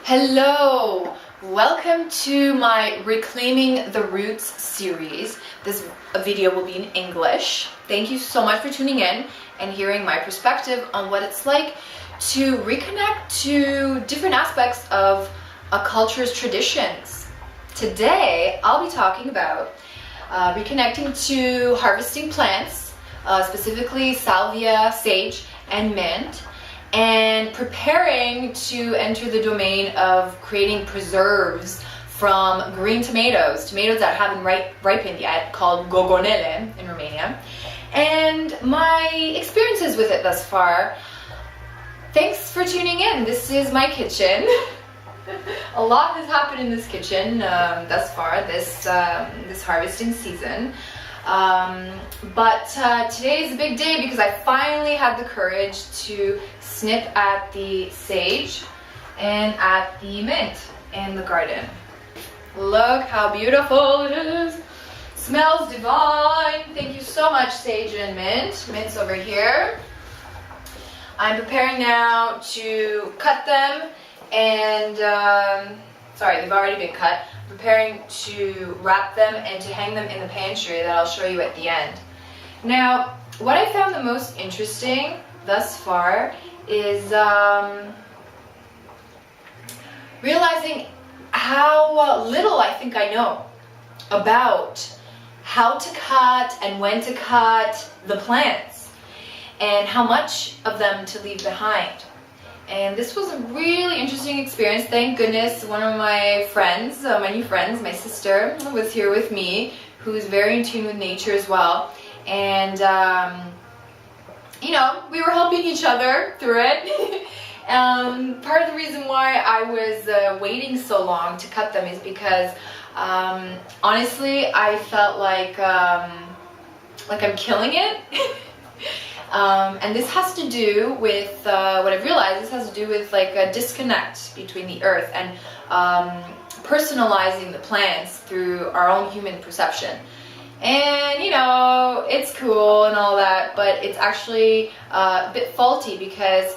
Hello! Welcome to my Reclaiming the Roots series. This video will be in English. Thank you so much for tuning in and hearing my perspective on what it's like to reconnect to different aspects of a culture's traditions. Today, I'll be talking about reconnecting to harvesting plants, specifically salvia, sage, and mint, and preparing to enter the domain of creating preserves from green tomatoes that haven't ripened yet, called gogonele in Romania, and my experiences with it thus far. Thanks for tuning in. This is my kitchen. A lot has happened in this kitchen thus far, this harvesting season. But today is a big day because I finally had the courage to snip at the sage and at the mint in the garden. Look how beautiful it is. Smells divine. Thank you so much, sage and mint. Mint's over here. I'm preparing now to cut them and sorry, they've already been cut. Preparing to wrap them and to hang them in the pantry that I'll show you at the end. Now, what I found the most interesting thus far is realizing how little I think I know about how to cut and when to cut the plants and how much of them to leave behind. And this was a really interesting experience. Thank goodness one of my friends, my new friends, my sister, was here with me, who's very in tune with nature as well. And, you know, we were helping each other through it. Part of the reason why I was waiting so long to cut them is because, honestly, I felt like I'm killing it. And this has to do with what I've realized. This has to do with like a disconnect between the earth and personalizing the plants through our own human perception. And you know, it's cool and all that, but it's actually a bit faulty because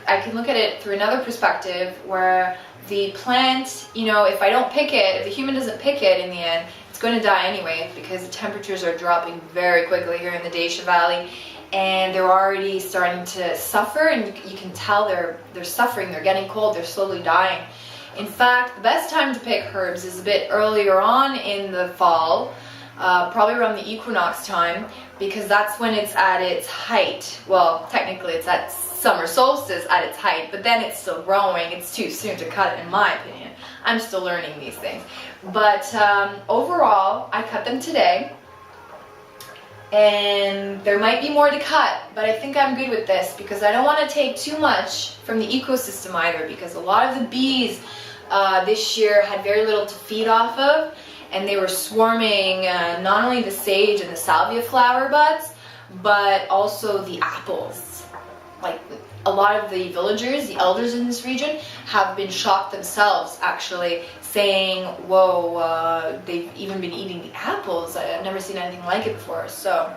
I can look at it through another perspective where the plant, you know, if I don't pick it, if the human doesn't pick it in the end, it's going to die anyway because the temperatures are dropping very quickly here in the Dacia Valley. And they're already starting to suffer, and you can tell they're suffering, they're getting cold, they're slowly dying. In fact, the best time to pick herbs is a bit earlier on in the fall, probably around the equinox time, because that's when it's at its height. Well, technically it's at summer solstice at its height, but then it's still growing. It's too soon to cut, in my opinion. I'm still learning these things. But overall, I cut them today. And there might be more to cut, but I think I'm good with this because I don't want to take too much from the ecosystem either, because a lot of the bees this year had very little to feed off of, and they were swarming not only the sage and the salvia flower buds, but also the apples. Like a lot of the villagers, the elders in this region, have been shocked themselves, actually, saying, whoa, they've even been eating the apples. I've never seen anything like it before. So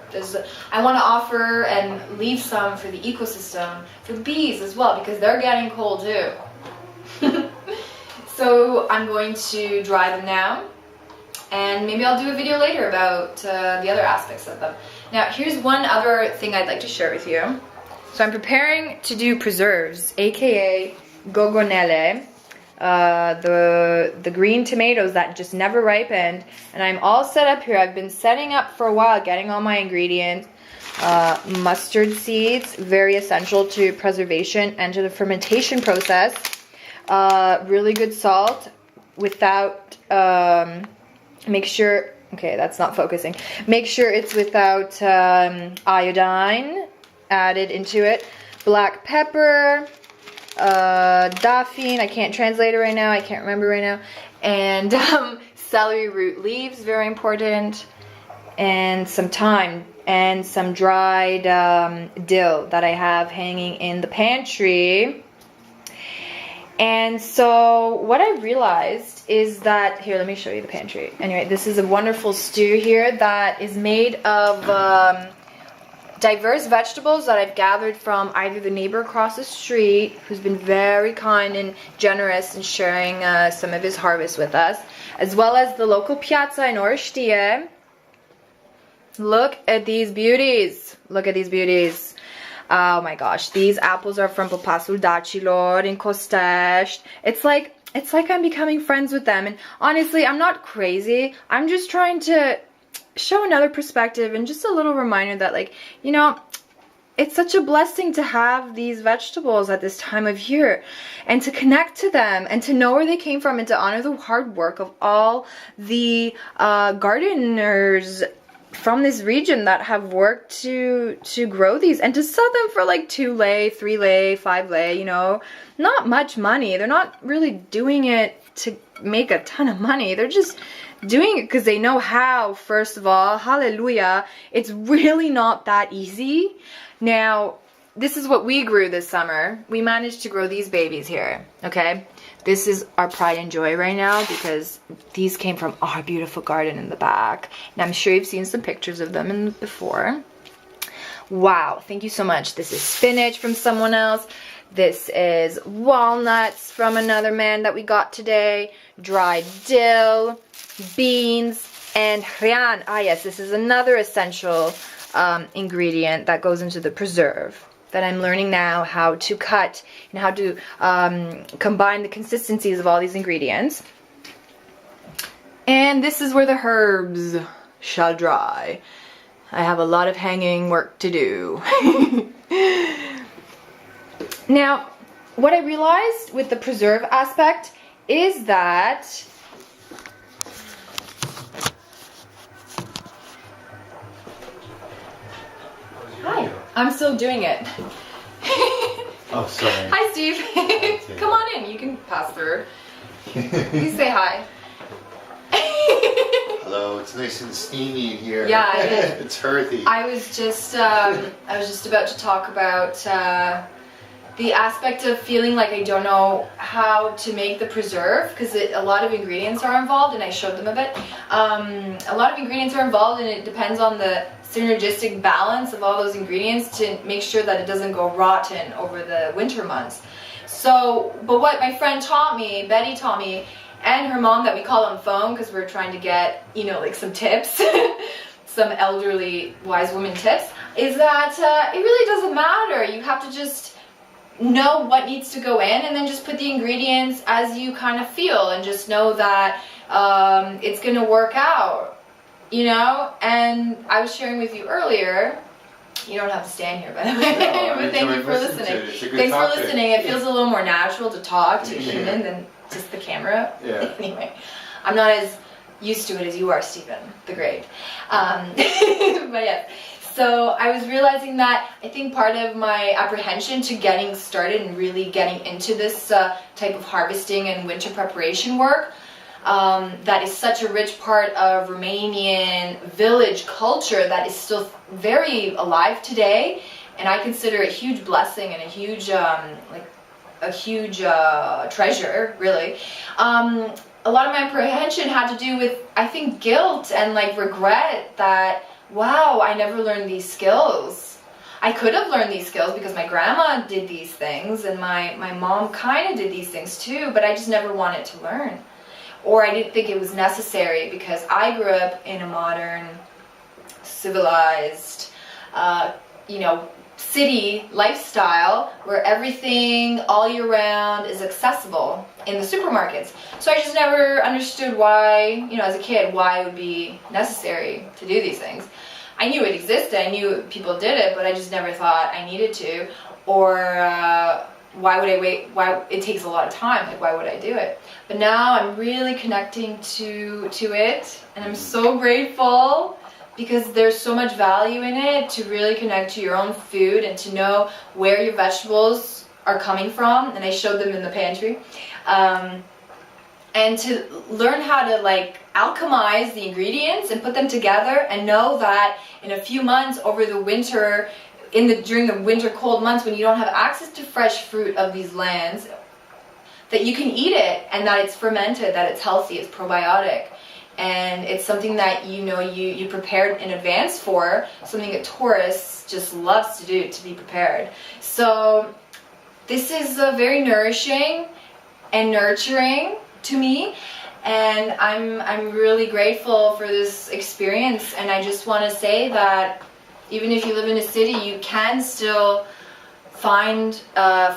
I want to offer and leave some for the ecosystem, for the bees as well, because they're getting cold too. So I'm going to dry them now, and maybe I'll do a video later about the other aspects of them. Now, here's one other thing I'd like to share with you. So I'm preparing to do preserves, aka gogonele, the green tomatoes that just never ripened, and I'm all set up here. I've been setting up for a while, getting all my ingredients. Mustard seeds, very essential to preservation and to the fermentation process. Really good salt, without, make sure, okay, that's not focusing. Make sure it's without iodine added into it. Black pepper, daphne, I can't translate it right now, I can't remember right now, and celery root leaves, very important, and some thyme, and some dried dill that I have hanging in the pantry. And so what I realized is that, here, let me show you the pantry. Anyway, this is a wonderful stew here that is made of diverse vegetables that I've gathered from either the neighbor across the street, who's been very kind and generous in sharing some of his harvest with us, as well as the local piazza in Orăștie. Look at these beauties. Look at these beauties. Oh my gosh, these apples are from Popasul Dacilor in Costești. It's like I'm becoming friends with them. And honestly, I'm not crazy. I'm just trying to show another perspective and just a little reminder that, like, you know, it's such a blessing to have these vegetables at this time of year and to connect to them and to know where they came from and to honor the hard work of all the gardeners from this region that have worked to grow these and to sell them for like 2 lei, 3 lei, 5 lei, you know, not much money. They're not really doing it to make a ton of money. They're just doing it because they know how, first of all. Hallelujah. It's really not that easy. Now, this is what we grew this summer. We managed to grow these babies here, okay? This is our pride and joy right now because these came from our beautiful garden in the back. And I'm sure you've seen some pictures of them before. Wow, thank you so much. This is spinach from someone else. This is walnuts from another man that we got today. Dried dill, beans, and hrean. Ah yes, this is another essential ingredient that goes into the preserve that I'm learning now how to cut and how to combine the consistencies of all these ingredients. And this is where the herbs shall dry. I have a lot of hanging work to do. Now, what I realized with the preserve aspect is that hi, I'm still doing it. Oh, sorry. Hi, Steve. Come on in. You can pass through. Please say hi. Hello. It's nice and steamy in here. Yeah, it is. It's earthy. I was just about to talk about the aspect of feeling like I don't know how to make the preserve because a lot of ingredients are involved, and I showed them a bit. A lot of ingredients are involved, and it depends on the synergistic balance of all those ingredients to make sure that it doesn't go rotten over the winter months. So, but what my friend taught me, Betty taught me, and her mom that we call on phone because we're trying to get, you know, like some tips, some elderly wise woman tips, is that it really doesn't matter. You have to just know what needs to go in and then just put the ingredients as you kind of feel and just know that it's going to work out. You know, and I was sharing with you earlier, you don't have to stand here, by the way, no, but thank you for listening. Thanks for listening. It feels a little more natural to talk to a human than just the camera. Yeah. Anyway, I'm not as used to it as you are, Stephen, the Great. But yeah, so I was realizing that I think part of my apprehension to getting started and really getting into this type of harvesting and winter preparation work, that is such a rich part of Romanian village culture that is still very alive today, and I consider it a huge blessing and a huge treasure, really. A lot of my apprehension had to do with, I think, guilt and like regret that, wow, I never learned these skills. I could have learned these skills because my grandma did these things and my mom kind of did these things too, but I just never wanted to learn. Or I didn't think it was necessary because I grew up in a modern, civilized, you know, city lifestyle where everything all year round is accessible in the supermarkets. So I just never understood why, you know, as a kid, why it would be necessary to do these things. I knew it existed, I knew people did it, but I just never thought I needed to. Or why would I wait? Why it takes a lot of time? Like, why would I do it? But now I'm really connecting to it, and I'm so grateful because there's so much value in it to really connect to your own food and to know where your vegetables are coming from. And I showed them in the pantry, and to learn how to like alchemize the ingredients and put them together, and know that in a few months over the winter, during the winter cold months when you don't have access to fresh fruit of these lands, that you can eat it and that it's fermented, that it's healthy, it's probiotic. and it's something that you prepared in advance for, something that tourists just loves to do, to be prepared. So this is very nourishing and nurturing to me, and I'm really grateful for this experience. And I just want to say that even if you live in a city, you can still find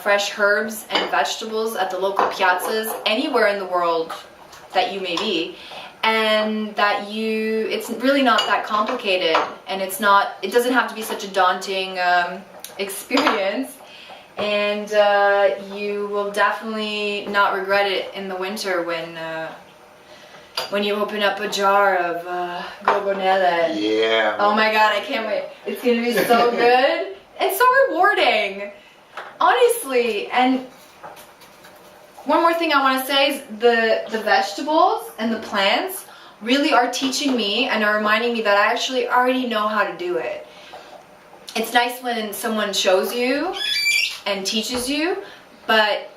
fresh herbs and vegetables at the local piazzas anywhere in the world that you may be, and that it's really not that complicated, and it doesn't have to be such a daunting experience, and you will definitely not regret it in the winter when you open up a jar of gogonelle. Yeah. Oh my god, I can't wait. It's gonna be so good and so rewarding, honestly. And one more thing I want to say is the vegetables and the plants really are teaching me and are reminding me that I actually already know how to do it. It's nice when someone shows you and teaches you, but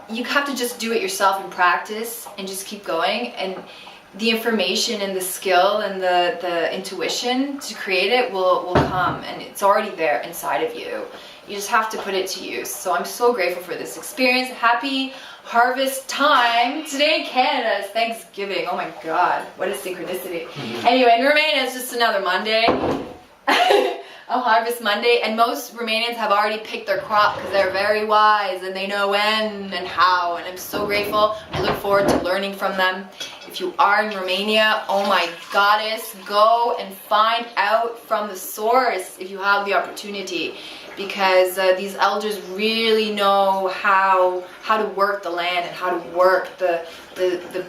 you have to just do it yourself and practice and just keep going, and the information and the skill and the intuition to create it will come, and it's already there inside of you. You just have to put it to use. So I'm so grateful for this experience. Happy harvest time. Today in Canada is Thanksgiving. Oh my god, what a synchronicity. Anyway, in Romania it's just another Monday. A harvest Monday, and most Romanians have already picked their crop because they're very wise and they know when and how, and I'm so grateful. I look forward to learning from them. If you are in Romania, oh my goddess, go and find out from the source if you have the opportunity, because these elders really know how to work the land and how to work the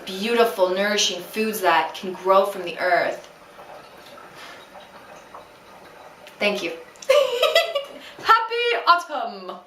beautiful, nourishing foods that can grow from the earth. Thank you. Happy autumn!